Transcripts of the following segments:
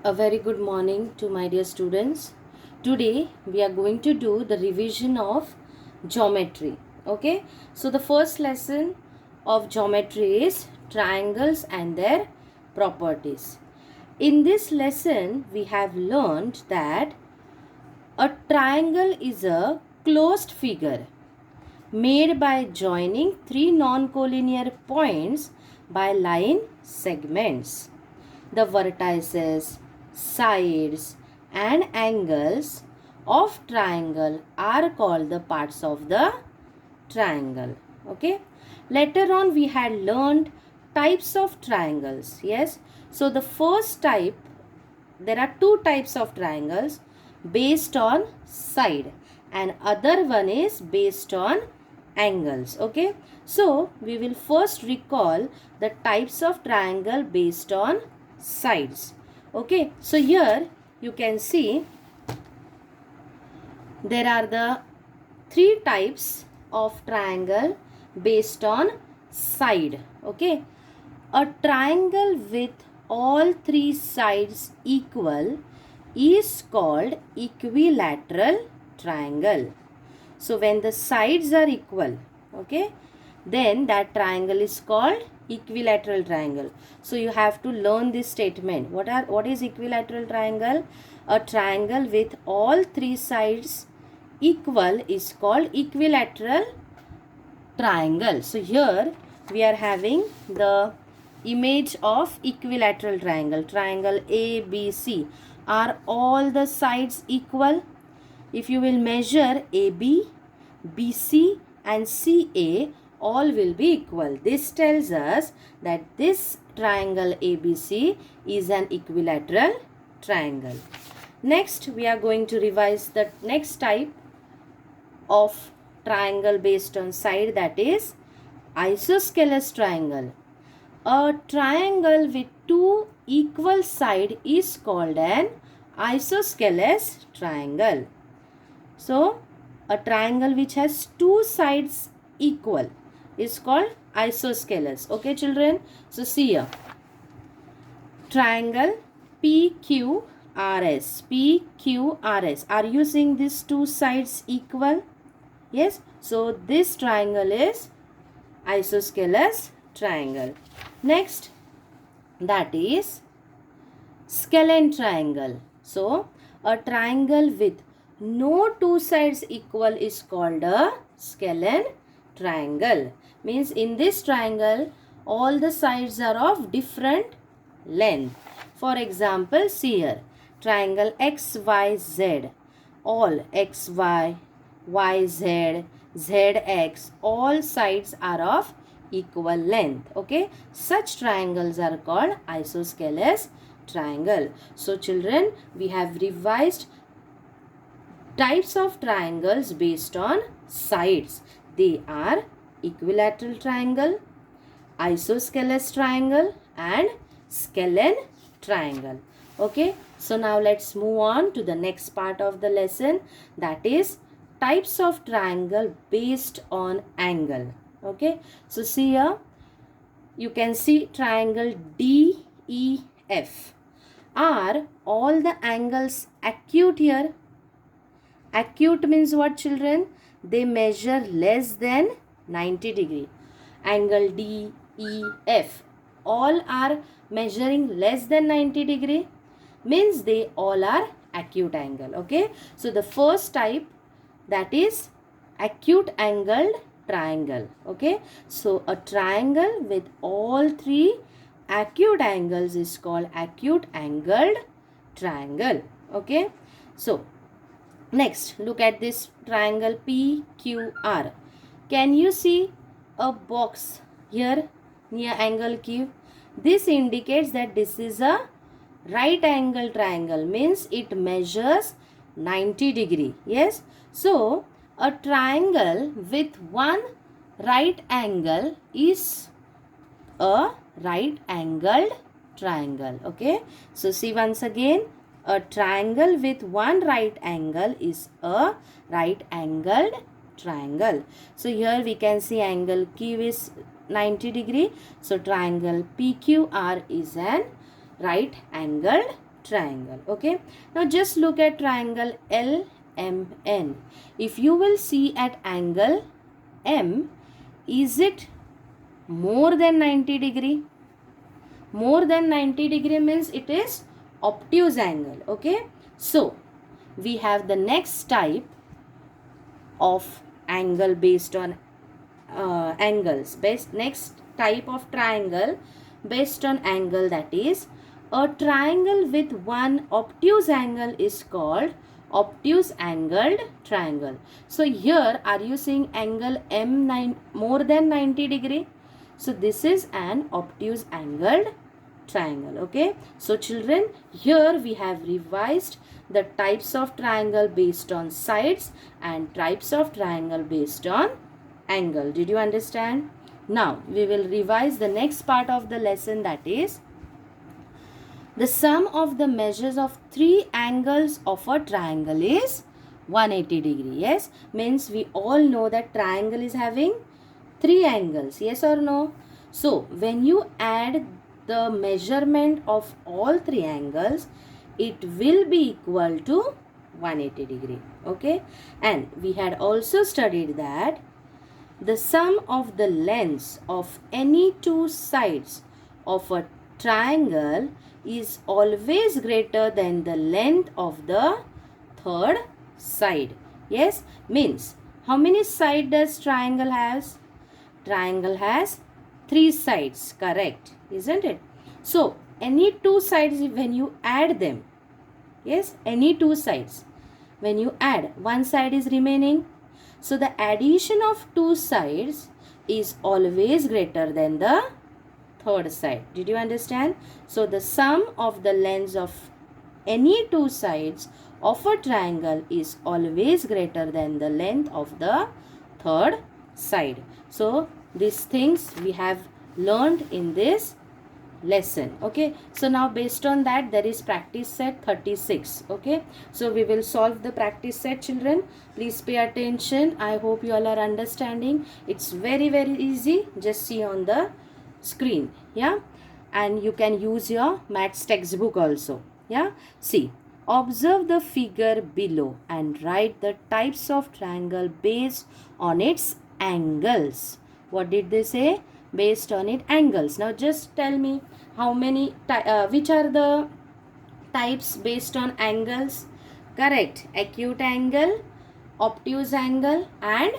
A very good morning to my dear students. Today we are going to do the revision of geometry. Okay, so the first lesson of geometry is triangles and their properties. In this lesson, we have learned that a triangle is a closed figure made by joining three non-collinear points by line segments. The vertices, sides and angles of triangle are called the parts of the triangle. Okay. Later on we had learned types of triangles. Yes. So the first type, there are two types of triangles based on side and other one is based on angles. Okay. So we will first recall the types of triangle based on sides. Okay, so here you can see there are the three types of triangle based on side. Okay, a triangle with all three sides equal is called equilateral triangle. So when the sides are equal, okay, then that triangle is called equilateral triangle. So you have to learn this statement. What is equilateral triangle? A triangle with all three sides equal is called equilateral triangle. So here we are having the image of equilateral triangle. Triangle ABC. Are all the sides equal? If you will measure AB, BC and CA, all will be equal. This tells us that this triangle ABC is an equilateral triangle. Next, we are going to revise the next type of triangle based on side, that is isosceles triangle. A triangle with two equal sides is called an isosceles triangle. So, a triangle which has two sides equal is called isosceles. Okay, children? So, see here. Triangle PQRS. PQRS. Are you seeing these two sides equal? Yes. So, this triangle is isosceles triangle. Next, that is scalene triangle. So, a triangle with no two sides equal is called a scalene triangle. Means in this triangle, all the sides are of different length. For example, see here, triangle XYZ. All XY, YZ, ZX, all sides are of equal length. Okay, such triangles are called isosceles triangle. So children, we have revised types of triangles based on sides. They are equilateral triangle, isosceles triangle and scalene triangle. Okay, so now let's move on to the next part of the lesson, that is types of triangle based on angle. Okay, so see here, you can see triangle DEF. Are all the angles acute here? Acute means what, children? They measure less than 90 degree. Angle DEF. All are measuring less than 90 degree. Means they all are acute angle. Okay. So the first type, that is acute angled triangle. Okay. So a triangle with all three acute angles is called acute angled triangle. Okay. So next, look at this triangle PQR. Can you see a box here near angle Q? This indicates that this is a right angle triangle, means it measures 90 degree. Yes. So, a triangle with one right angle is a right angled triangle. Okay. So, see once again, a triangle with one right angle is a right angled triangle. So here we can see angle Q is 90 degree. So triangle PQR is an right angled triangle. Okay, now just look at triangle LMN. If you will see at angle M, is it more than 90 degree? More than 90 degree means it is obtuse angle. Okay, so we have the next type of angle based on angles. Next type of triangle based on angle, that is a triangle with one obtuse angle is called obtuse angled triangle. So here are you seeing angle M9 more than 90 degree? So this is an obtuse angled triangle. Okay, so children, here we have revised the types of triangle based on sides and types of triangle based on angle. Did you understand? Now we will revise the next part of the lesson, that is the sum of the measures of three angles of a triangle is 180 degree. Yes, means we all know that triangle is having three angles. Yes or no? So when you add the measurement of all three angles, it will be equal to 180 degree. Okay, and we had also studied that the sum of the lengths of any two sides of a triangle is always greater than the length of the third side. Yes, means how many sides does triangle has? Triangle has three sides, correct, isn't it? So any two sides, when you add them, yes, any two sides, when you add, one side is remaining. So the addition of two sides is always greater than the third side. Did you understand? So the sum of the lengths of any two sides of a triangle is always greater than the length of the third side. So these things we have learned in this lesson. Okay, so now based on that, there is practice set 36. Okay, so we will solve the practice set, children. Please pay attention. I hope you all are understanding. It's very easy. Just see on the screen. Yeah, and you can use your maths textbook also. Yeah, see, observe the figure below and write the types of triangle based on its angles. What did they say? Based on its angles. Now just tell me how many which are the types based on angles? Correct, acute angle, obtuse angle and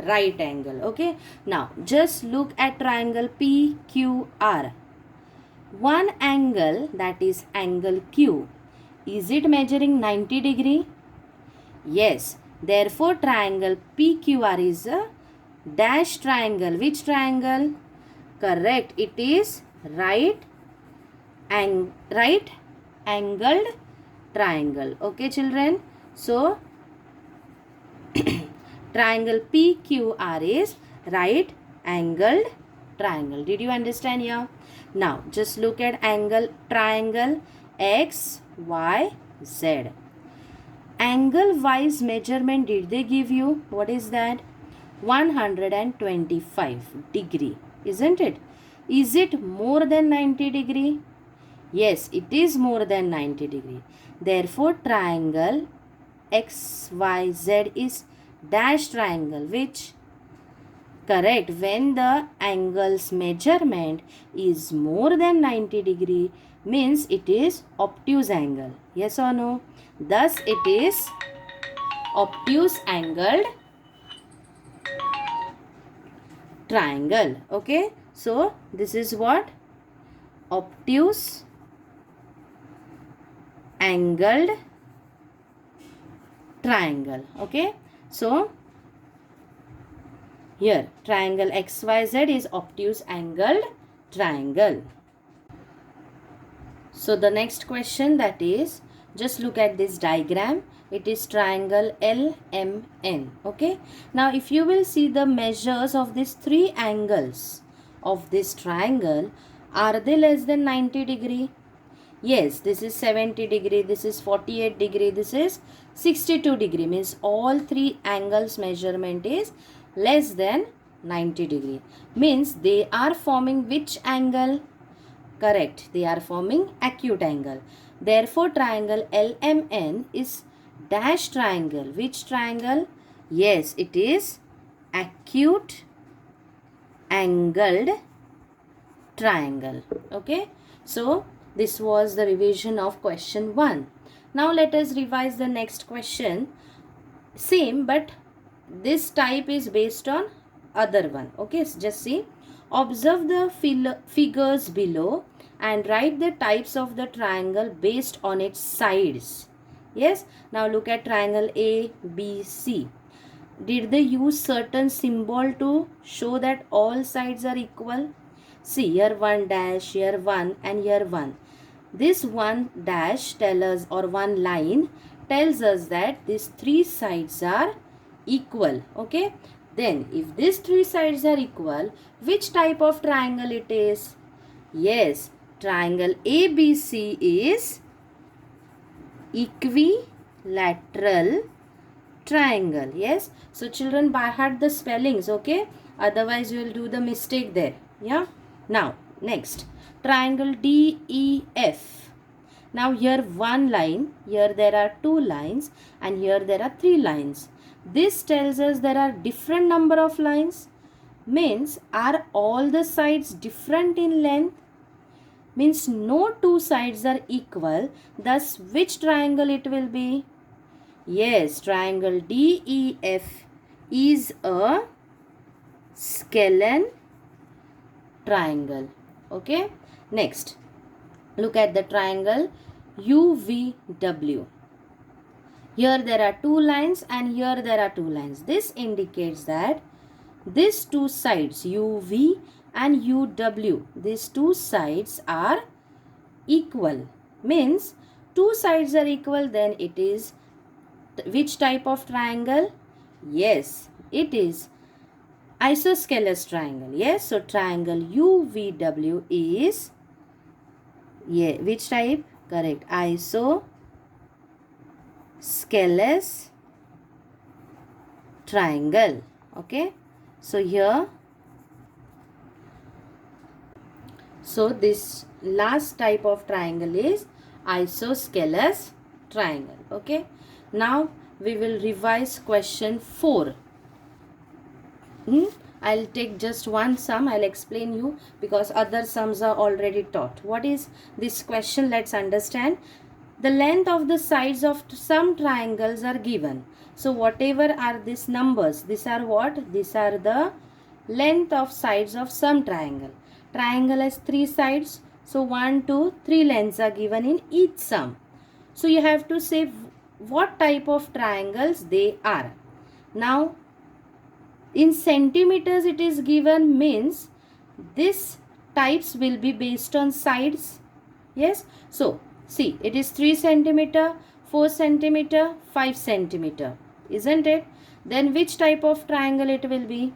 right angle. Okay, now just look at triangle PQR. One angle, that is angle Q, is it measuring 90 degree? Yes, therefore triangle PQR is a dash triangle. Which triangle? Correct, it is right angled triangle. Okay children, so triangle PQR is right angled triangle. Did you understand here? Now just look at triangle XYZ. Angle wise measurement did they give you? What is that? 125 degree, isn't it? Is it more than 90 degree? Yes, it is more than 90 degree. Therefore triangle XYZ is dash triangle. Which? Correct, when the angle's measurement is more than 90 degree means it is obtuse angle. Yes or no? Thus it is obtuse angled triangle. Okay, so this is what? Obtuse angled triangle. Okay, so here triangle XYZ is obtuse angled triangle. So the next question, that is, just look at this diagram. It is triangle LMN. Okay, now if you will see the measures of these three angles of this triangle, are they less than 90 degree? Yes, this is 70 degree, this is 48 degree, this is 62 degree. Means all three angles measurement is less than 90 degree. Means they are forming which angle? Correct. They are forming acute angle. Therefore, triangle LMN is dash triangle. Which triangle? Yes, it is acute angled triangle. Okay. So, this was the revision of question 1. Now, let us revise the next question. Same, but this type is based on other one. Okay, so just see. Observe the figures below and write the types of the triangle based on its sides. Yes, now look at triangle ABC. Did they use certain symbol to show that all sides are equal? See, here 1 dash, here 1 and here 1. This 1 dash tells us, or 1 line tells us that these 3 sides are equal. Okay, then if these 3 sides are equal, which type of triangle it is? Yes, triangle ABC is equilateral triangle. Yes, so children, by heart the spellings. Okay, otherwise you will do the mistake there. Yeah. Now next, triangle DEF. Now here 1 line, here there are 2 lines and here there are 3 lines. This tells us there are different number of lines. Means, are all the sides different in length? Means no 2 sides are equal. Thus which triangle it will be? Yes, triangle DEF is a scalene triangle. Okay. Next, look at the triangle UVW. Here there are 2 lines and here there are 2 lines. This indicates that these 2 sides UV and UW, these 2 sides are equal. Means 2 sides are equal, then it is which type of triangle? Yes, it is isosceles triangle. Yes, so triangle UVW is, yeah, which type? Correct, isosceles triangle. Okay, so here, so this last type of triangle is isosceles triangle. Okay, now we will revise question 4. I'll take just one sum. I'll explain you because other sums are already taught. What is this question? Let's understand. The length of the sides of some triangles are given. So whatever are these numbers, these are what? These are the length of sides of some triangle. Triangle has 3 sides. So 1, 2, 3 lengths are given in each sum. So you have to say what type of triangles they are. Now in centimeters it is given, means this types will be based on sides. Yes, so see, it is 3 centimeter, 4 centimeter, 5 centimeter, isn't it? Then which type of triangle it will be?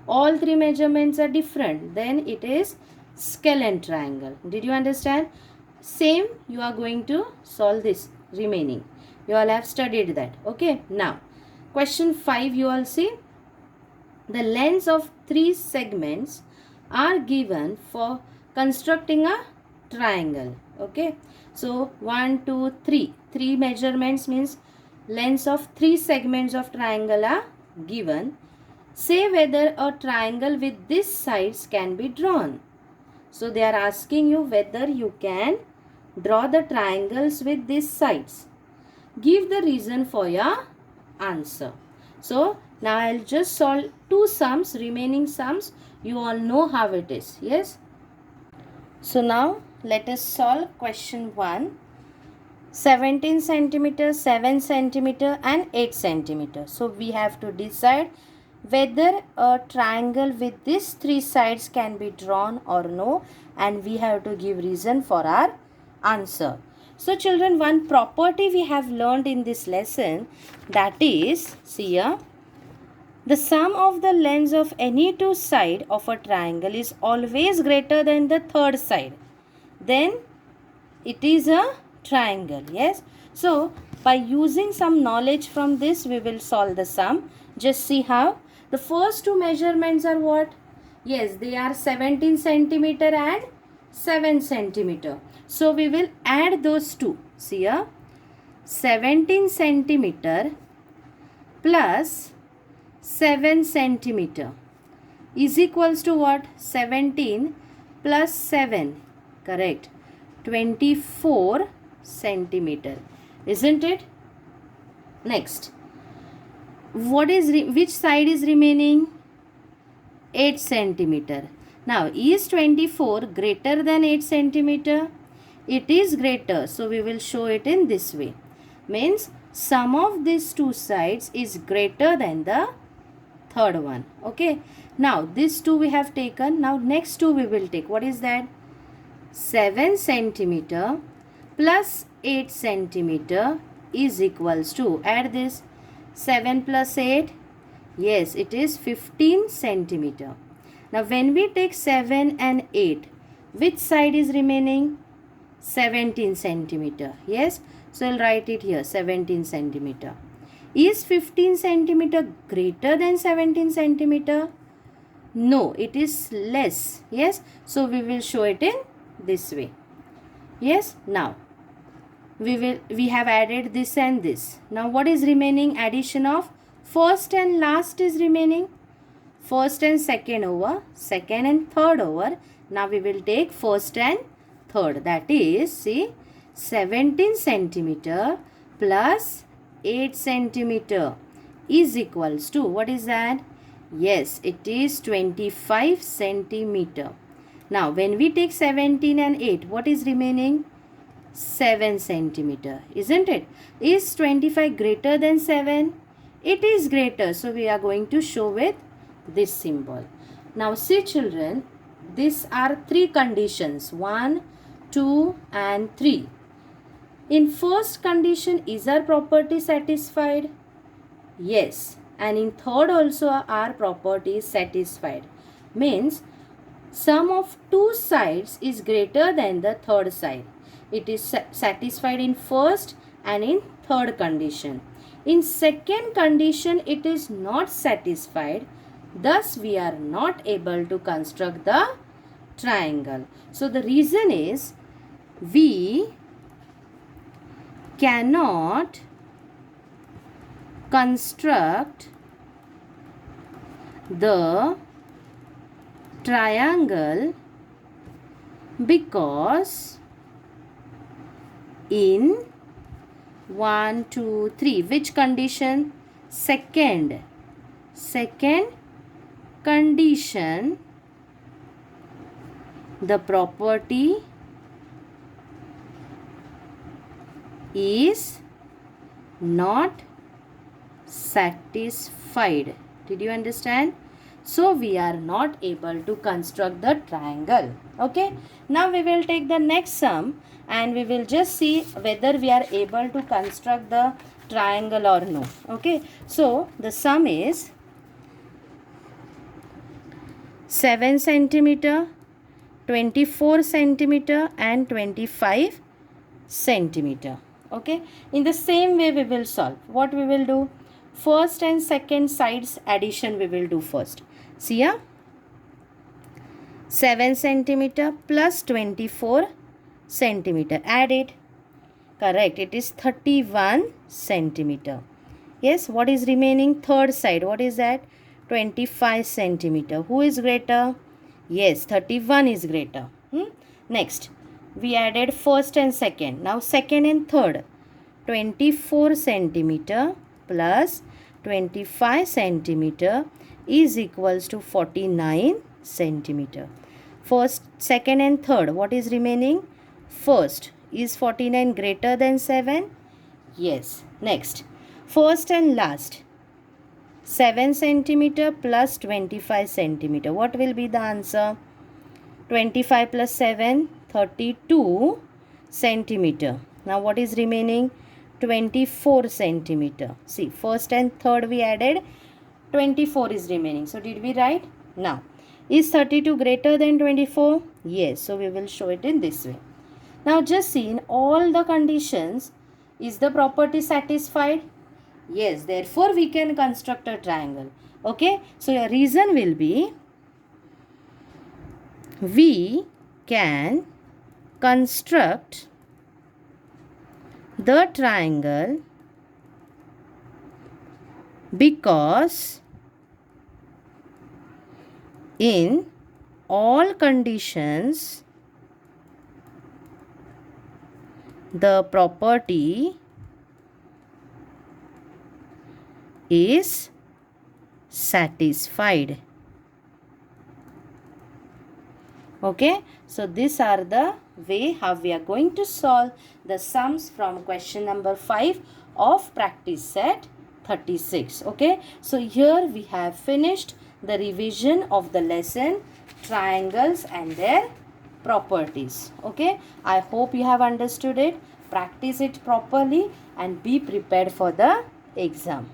All 3 measurements are different, then it is scalene triangle. Did you understand? Same, you are going to solve this remaining. You all have studied that. Okay, now question 5, you all see. The lengths of 3 segments are given for constructing a triangle. Okay, so 1, 2, 3. 3 measurements means lengths of 3 segments of triangle are given. Say whether a triangle with these sides can be drawn. So they are asking you whether you can draw the triangles with these sides. Give the reason for your answer. So now I'll just solve 2 sums, remaining sums you all know how it is. Yes. So now let us solve question 1. 17 centimeter, 7 centimeter and 8 centimeter. So we have to decide whether a triangle with these 3 sides can be drawn or no, and we have to give reason for our answer. So children, one property we have learned in this lesson, that is, see here, the sum of the lengths of any 2 sides of a triangle is always greater than the third side. Then it is a triangle. Yes. So by using some knowledge from this, we will solve the sum. Just see how. The first 2 measurements are what? Yes, they are 17 centimeter and 7 centimeter. So we will add those two. See here, 17 centimeter plus 7 centimeter is equals to what? 17 plus 7, correct, 24 centimeter, isn't it? Next, what is which side is remaining? 8 centimeter. Now, is 24 greater than 8 centimeter? It is greater, so we will show it in this way. Means sum of these two sides is greater than the third one. Okay. Now, this two we have taken. Now, next two we will take. What is that? 7 centimeter plus 8 centimeter is equals to, add this, 7 plus 8. Yes, it is 15 centimeter. Now, when we take 7 and 8, which side is remaining? 17 centimeter. Yes. So, I'll write it here, 17 centimeter. Is 15 centimeter greater than 17 centimeter? No, it is less. Yes. So, we will show it in this way. Yes. Now, we have added this and this. Now, what is remaining? Addition of first and last is remaining. First and second over, second and third over. Now, we will take first and third. That is, see, 17 centimeter plus 8 centimeter is equals to, what is that? Yes, it is 25 centimeter. Now, when we take 17 and 8, what is remaining? 7 centimeter, isn't it? Is 25 greater than 7? It is greater. So, we are going to show with this symbol. Now, see children, these are three conditions, 1, 2 and 3. In first condition, is our property satisfied? Yes. And in third also our property is satisfied. Means sum of two sides is greater than the third side. It is satisfied in first and in third condition. In second condition, it is not satisfied. Thus, we are not able to construct the triangle. So, the reason is we cannot construct the triangle because in 1, 2, 3, which condition? Second condition, the property is not satisfied. Did you understand? So, we are not able to construct the triangle. Okay. Now, we will take the next sum and we will just see whether we are able to construct the triangle or no. Okay. So, the sum is 7 centimeter, 24 centimeter and 25 centimeter. Okay. In the same way we will solve. What we will do? First and second sides addition we will do first. See here. 7 centimeter plus 24 centimeter. Add it. Correct. It is 31 centimeter. Yes. What is remaining? Third side. What is that? 25 centimeter. Who is greater? Yes. 31 is greater. Next. We added first and second. Now second and third. 24 centimeter plus 25 centimeter is equals to 49 centimeter. First, second and third. What is remaining? First. Is 49 greater than 7? Yes. Next. First and last. 7 centimeter plus 25 centimeter. What will be the answer? 25 plus 7, 32 centimeter. Now what is remaining? 24 centimeter. See, first and third we added, 24 is remaining. So did we write? Now, is 32 greater than 24? Yes. So we will show it in this way. Now just see, in all the conditions, is the property satisfied? Yes. Therefore, we can construct a triangle. Okay. So your reason will be, we can construct the triangle because in all conditions the property is satisfied. Okay, so these are the way how we are going to solve the sums from question number 5 of practice set 36. Okay, so here we have finished the revision of the lesson triangles and their properties. Okay, I hope you have understood it. Practice it properly and be prepared for the exam.